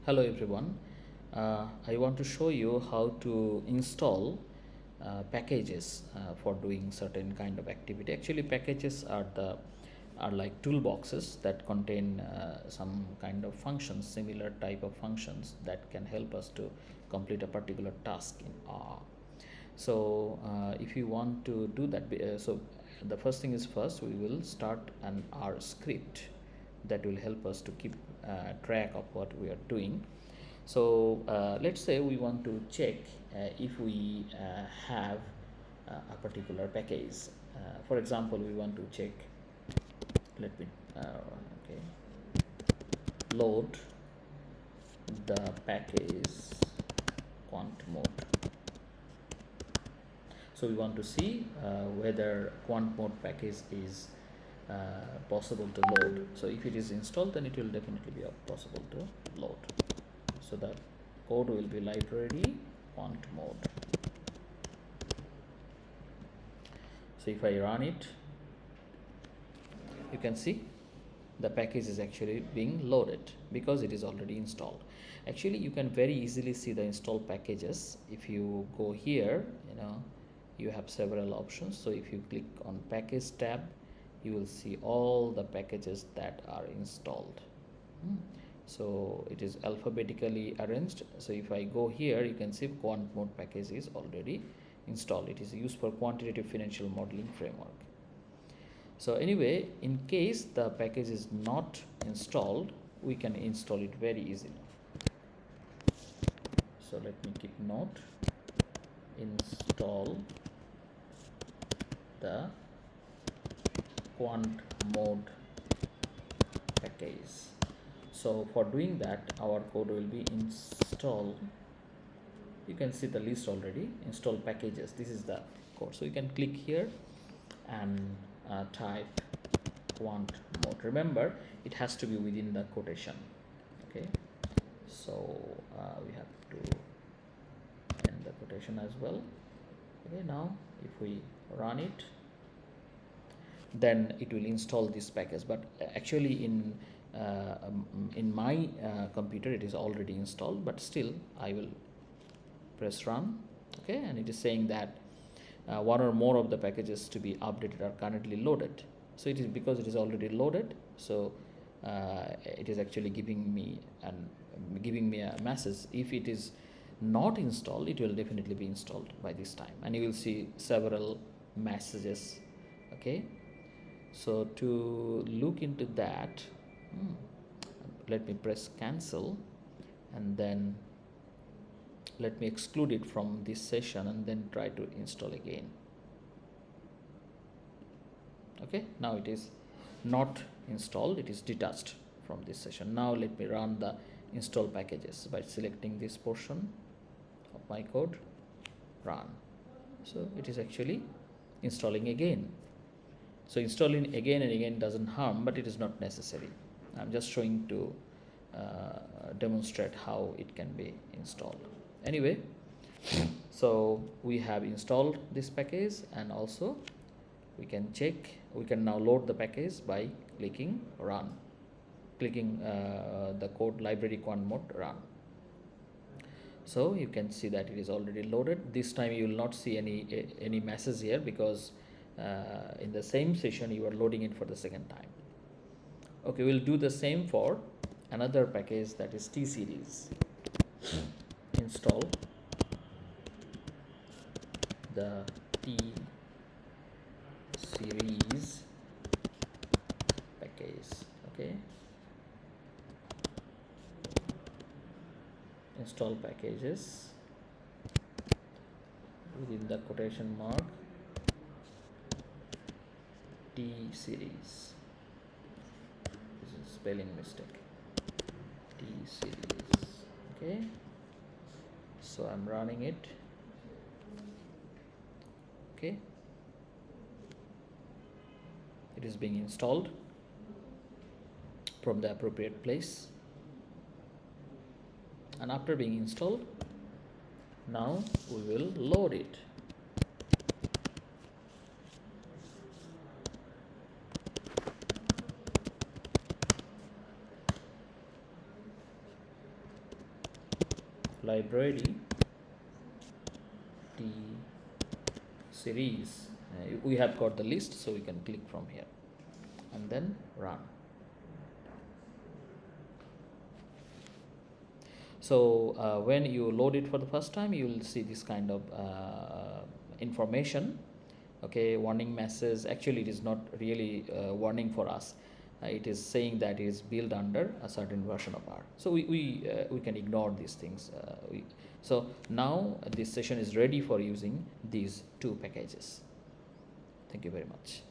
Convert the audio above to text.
Hello everyone. I want to show you how to install packages for doing certain kind of activity. Actually, packages are like toolboxes that contain some kind of functions, similar type of functions that can help us to complete a particular task in R. So if you want to do that, so the first thing is first we will start an R script that will help us to keep track of what we are doing. So let's say we want to check if we have a particular package. For example, we want to check, let me okay, load the package Quantmod. So we want to see whether Quantmod package is possible to load. So if it is installed, then it will definitely be possible to load. So the code will be library Quantmod. So if I run it, you can see the package is actually being loaded because it is already installed. Actually, you can very easily see the installed packages. If you go here, you have several options. So if you click on package tab, you will see all the packages that are installed. So it is alphabetically arranged. So if I go here, you can see Quantmod package is already installed. It is used for quantitative financial modeling framework. So anyway, in case the package is not installed, we can install it very easily. So let me keep note, install the Quantmod package. So for doing that, our code will be install. You can see the list already, install packages. This is the code. So you can click here and type Quantmod. Remember, it has to be within the quotation. Okay, so we have to end the quotation as well. Okay, now if we run it, then it will install this package. But actually in my computer it is already installed, but still I will press run. Okay, and it is saying that one or more of the packages to be updated are currently loaded. So it is because it is already loaded, so it is actually giving me a message. If it is not installed, it will definitely be installed by this time, and you will see several messages. Okay, so to look into that, let me press cancel, and then let me exclude it from this session and then try to install again. Okay, now it is not installed, it is detached from this session. Now let me run the install packages by selecting this portion of my code, run. So it is actually installing again. So installing again and again doesn't harm, but it is not necessary. I'm just showing to demonstrate how it can be installed. Anyway, so we have installed this package, and also we can now load the package by clicking run, clicking the code library Quantmod run. So you can see that it is already loaded. This time you will not see any message here, because in the same session you are loading it for the second time. Okay, we'll do the same for another package, that is Tseries. Install the Tseries package. Okay, install packages within the quotation mark Tseries. This is spelling mistake. Tseries. Okay, so I'm running it. Okay, it is being installed from the appropriate place, and after being installed, now we will load it. library T series. We have got the list, so we can click from here and then run. So when you load it for the first time, you will see this kind of information. Okay, warning message. Actually, it is not really warning for us. It is saying that it is built under a certain version of R. So we can ignore these things. So now this session is ready for using these two packages. Thank you very much.